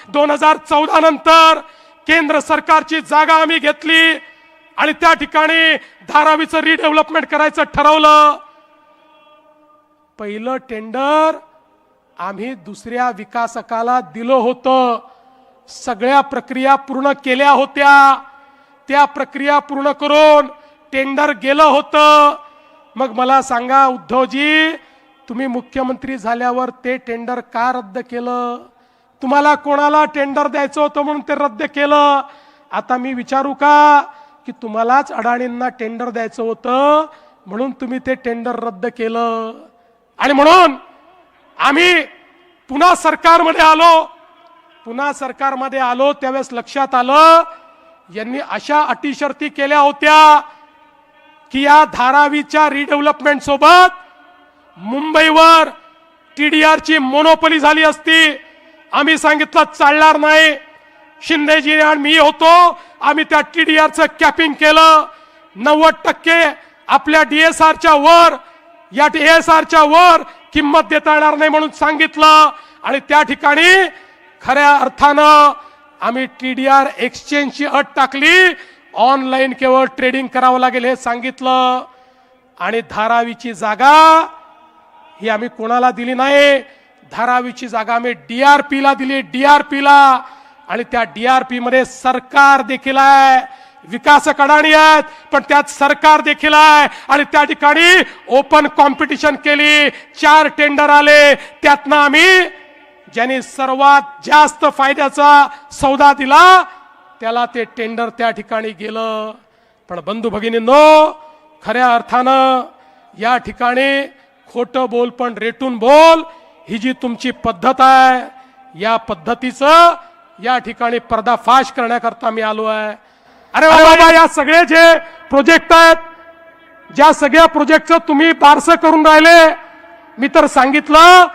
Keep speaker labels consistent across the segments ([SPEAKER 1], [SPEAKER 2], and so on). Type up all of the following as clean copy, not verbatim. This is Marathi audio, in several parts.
[SPEAKER 1] 2014 नंतर केंद्र सरकारची जागा आम्ही घेतली आणि त्या ठिकाणी धारावीचं रिडेव्हलपमेंट करायचं ठरवलं। पहिलं टेंडर आम्ही दुसऱ्या विकासकाला दिलं होतं, सगळ्या प्रक्रिया पूर्ण केल्या होत्या, त्या प्रक्रिया पूर्ण करून टेंडर गेलं होतं। मग मला सांगा उद्धवजी, तुम्ही मुख्यमंत्री झाल्यावर ते टेंडर का रद्द केलं? तुम्हाला कोणाला टेंडर द्यायचं होतं म्हणून ते रद्द केलं? आता मी विचारू का की तुम्हालाच अडाणींना टेंडर द्यायचं होतं म्हणून तुम्ही ते टेंडर रद्द केलं? आणि म्हणून आम्ही पुन्हा सरकारमध्ये आलो त्यावेळेस लक्षात आलं यांनी अशा अटी शर्ती केल्या होत्या की या धारावीच्या रिडेव्हलपमेंट सोबत मुंबईवर टीडीआरची मोनोपोली झाली असती। आम्ही सांगितलं चालणार नाही। शिंदेजी आणि मी होतो, आम्ही त्या टीडीआरचं कॅपिंग केलं। 90% आपल्या डीएसआरच्या वर, या डीएसआरच्या वर किंमत देता येणार नाही म्हणून सांगितलं आणि त्या ठिकाणी खऱ्या अर्थानं आम्ही टीडीआर एक्सचेंजची अट टाकली, ऑनलाईन केवळ ट्रेडिंग करावं लागेल हे सांगितलं। आणि धारावीची जागा ही आम्ही कोणाला दिली नाही, धारावीची जागा आम्ही डीआरपीला दिली, डीआरपीला। आणि त्या डीआरपी मध्ये सरकार देखील आहे, विकासक अडाणी आहेत पण त्यात सरकार देखील आहे। आणि त्या ठिकाणी ओपन कॉम्पिटिशन केली, 4 टेंडर आले, त्यातनं आम्ही ज्यांनी सर्वात जास्त फायद्याचा सौदा दिला त्याला ते टेंडर त्या ठिकाणी गेलं। पण बंधू भगिनींनो, खऱ्या अर्थानं या ठिकाणी खोटं बोल पण रेटून बोल ही जी तुमची पद्धत आहे, या पद्धतीचं या ठिकाणी पर्दाफाश करण्याकरता मी आलो आहे। अरे बाबा, या सगळे जे प्रोजेक्ट आहेत, ज्या सगळ्या प्रोजेक्टचं तुम्ही बारसं करून राहिले, मी तर सांगितलं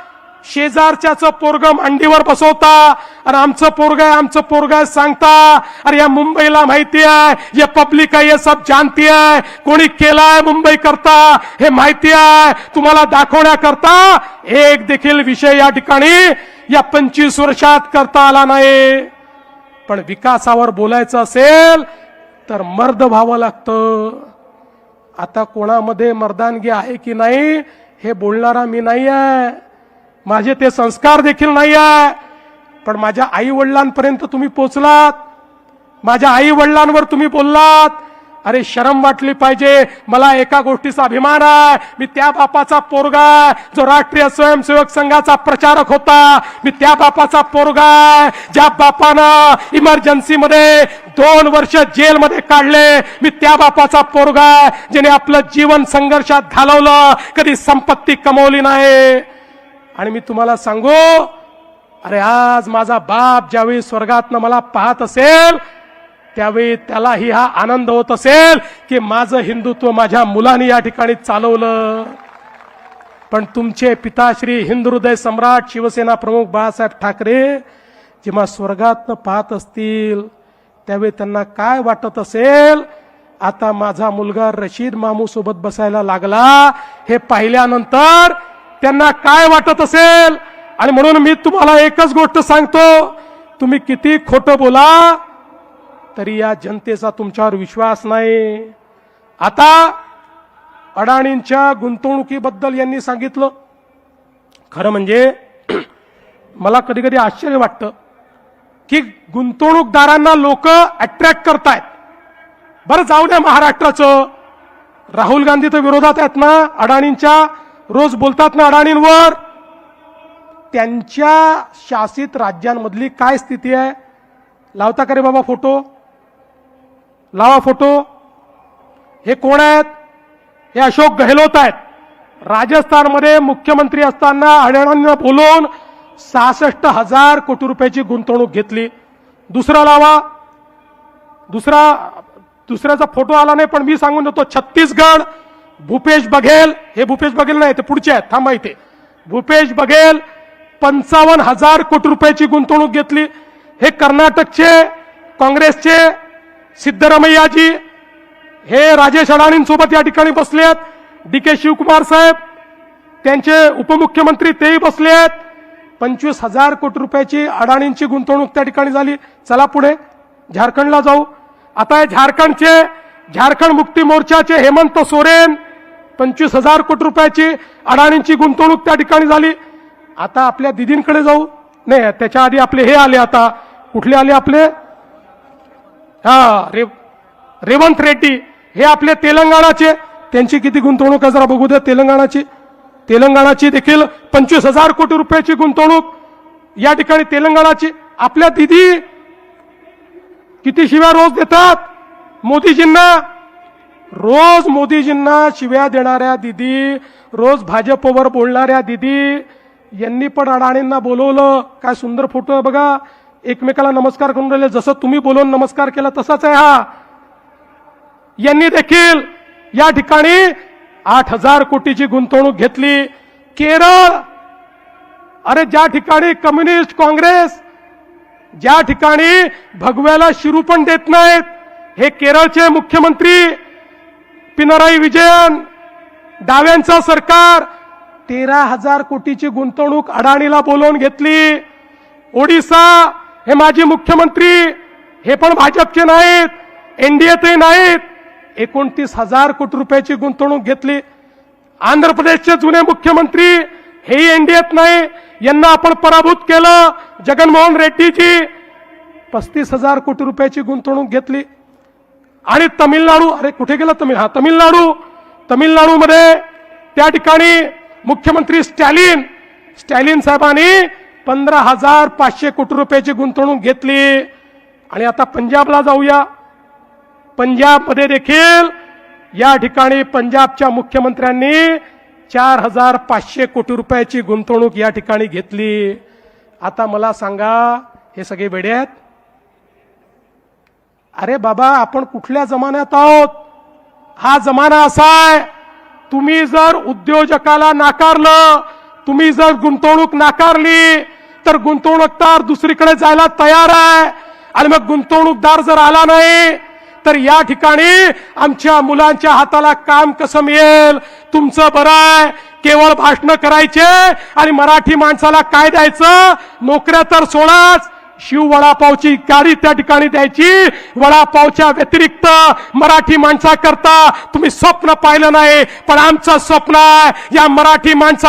[SPEAKER 1] शेजारच्याचं पोरगं मांडीवर बसवता आणि आमचं पोरग आहे सांगता। अरे या मुंबईला माहिती आहे, ये पब्लिक है, ये सब जानती है, कोणी केलाय मुंबई करता हे माहिती आहे। तुम्हाला दाखवण्याकरता एक देखील विषय या ठिकाणी या 25 वर्षात करता आला नाही। पण विकासावर बोलायचं असेल तर मर्द व्हावं लागतं। आता कोणामध्ये मर्दानगी आहे की नाही हे बोलणारा मी नाही आहे, माझे ते संस्कार देखील नाही आहे। पण माझ्या आई वडिलांपर्यंत तुम्ही पोहोचलात, माझ्या आई वडिलांवर तुम्ही बोललात, अरे शरम वाटली पाहिजे। मला एका गोष्टीचा अभिमान आहे, मी त्या बापाचा पोरगा जो राष्ट्रीय स्वयंसेवक संघाचा प्रचारक होता, मी त्या बापाचा पोरगा ज्या बापानं इमर्जन्सी मध्ये 2 वर्ष जेलमध्ये काढले, मी त्या बापाचा पोरगा ज्याने आपलं जीवन संघर्षात घालवलं, कधी संपत्ती कमवली नाही। आणि मी तुम्हाला सांगू, अरे आज माझा बाप ज्यावेळी स्वर्गातनं मला पाहत असेल त्यावेळी त्यालाही हा आनंद होत असेल की माझं हिंदुत्व माझ्या मुलांनी या ठिकाणी चालवलं। पण तुमचे पिताश्री हिंदुहृदय सम्राट शिवसेना प्रमुख बाळासाहेब ठाकरे जेव्हा स्वर्गातनं पाहत असतील त्यावेळी त्यांना काय वाटत असेल? आता माझा मुलगा रशीद मामू सोबत बसायला लागला हे पाहिल्यानंतर त्यांना काय वाटत असेल? आणि म्हणून मी तुम्हाला एकच गोष्ट सांगतो, तुम्ही किती खोटं बोला तरी या जनतेचा तुमच्यावर विश्वास नाही। आता अडाणींच्या गुंतवणुकीबद्दल यांनी सांगितलं, खरं म्हणजे मला कधी कधी आश्चर्य वाटतं की गुंतवणूकदारांना लोक अट्रॅक्ट करतायत। बरं जाऊ द्या महाराष्ट्राचं, राहुल गांधी तर विरोधात आहेत ना अडाणींच्या, रोज बोलतात ना अडाणींवर। त्यांच्या शासित राज्यांमधली काय स्थिती आहे? लावता का रे बाबा फोटो? लावा फोटो। हे कोण आहेत? हे अशोक गहलोत आहेत। राजस्थानमध्ये मुख्यमंत्री असताना अडाणींना बोलून 66,000 कोटी रुपयाची गुंतवणूक घेतली। दुसरा लावा, दुसऱ्याचा फोटो आला नाही पण मी सांगून देतो, छत्तीसगड भूपेश बघेल, हे भूपेश बघेल नाही ते पुढचे आहेत, थांबा इथे, भूपेश बघेल 55,000 कोटी रुपयाची गुंतवणूक घेतली। हे कर्नाटकचे काँग्रेसचे सिद्धरामय्याजी हे राजेश अडाणींसोबत या ठिकाणी बसले आहेत। डी के शिवकुमार साहेब त्यांचे उपमुख्यमंत्री तेही बसले आहेत। 25,000 कोटी रुपयाची अडाणींची गुंतवणूक त्या ठिकाणी झाली. चला पुढे झारखंडला जाऊ. आता हे झारखंड मुक्ती मोर्चाचे हेमंत सोरेन 25,000 कोटी रुपयाची अडाणींची गुंतवणूक त्या ठिकाणी झाली. आता आपल्या दिदींकडे जाऊ. नाही, त्याच्या आधी आपले हे आले. आता कुठले आले आपले? रेवंत रेड्डी हे आपले तेलंगणाचे. त्यांची किती गुंतवणूक आहे जरा बघू द्या. तेलंगणाची देखील 25,000 कोटी रुपयाची गुंतवणूक या ठिकाणी तेलंगणाची. आपल्या दिदी किती शिव्या रोज देतात मोदीजींना. रोज मोदीजींना शिव्या देणाऱ्या दिदी, रोज भाजपवर बोलणाऱ्या दिदी यांनी पण अडाणींना बोलवलं. काय सुंदर फोटो आहे बघा. एकमेकाला नमस्कार करून राहिले. जसं तुम्ही बोलून नमस्कार केला तसाच आहे हा. यांनी देखील या ठिकाणी 8,000 कोटीची गुंतवणूक घेतली. केरळ, अरे ज्या ठिकाणी कम्युनिस्ट काँग्रेस, ज्या ठिकाणी भगव्याला शिरू पण देत नाहीत, हे केरळचे मुख्यमंत्री पिनराई विजयन, डाव्यांचं सरकार 13,000 कोटीची गुंतवणूक अडाणीला बोलवून घेतली. ओडिशा, हे माजी मुख्यमंत्री, हे पण भाजपचे नाहीत, एनडीएतही नाहीत, 29,000 कोटी रुपयाची गुंतवणूक घेतली. आंध्र प्रदेशचे जुने मुख्यमंत्री, हेही एनडीएत नाही, यांना आपण पराभूत केलं. जगनमोहन रेड्डीजी 35,000 कोटी रुपयाची गुंतवणूक घेतली. आणि तामिळनाडू, अरे कुठे गेला तामिळनाडूमध्ये त्या ठिकाणी मुख्यमंत्री स्टॅलिन साहेबांनी 15,500 कोटी रुपयाची गुंतवणूक घेतली. आणि आता पंजाबला जाऊया. पंजाबमध्ये देखील या ठिकाणी पंजाबच्या मुख्यमंत्र्यांनी 4,500 कोटी रुपयाची गुंतवणूक या ठिकाणी घेतली. आता मला सांगा, हे सगळे वेडे आहेत? अरे बाबा, आपण कुठल्या जमान्यात आहोत? हा जमाना असा आहे, तुम्ही जर उद्योजकाला नाकारलं, तुम्ही जर गुंतवणूक नाकारली, तर गुंतवणूकदार दुसरीकडे जायला तयार आहे. आणि मग गुंतवणूकदार जर आला नाही, तर या ठिकाणी आमच्या मुलांच्या हाताला काम कसं मिळेल? तुमचं बरं आहे, केवळ भाषण करायचे आणि मराठी माणसाला काय द्यायचं? नोकऱ्या तर सोडाच, शिव वडापावची गाडी त्या ठिकाणी द्यायची. वडापावच्या व्यतिरिक्त मराठी माणसाकरता तुम्ही स्वप्न पाहिलं नाही. पण आमचं स्वप्न आहे, या मराठी माणसा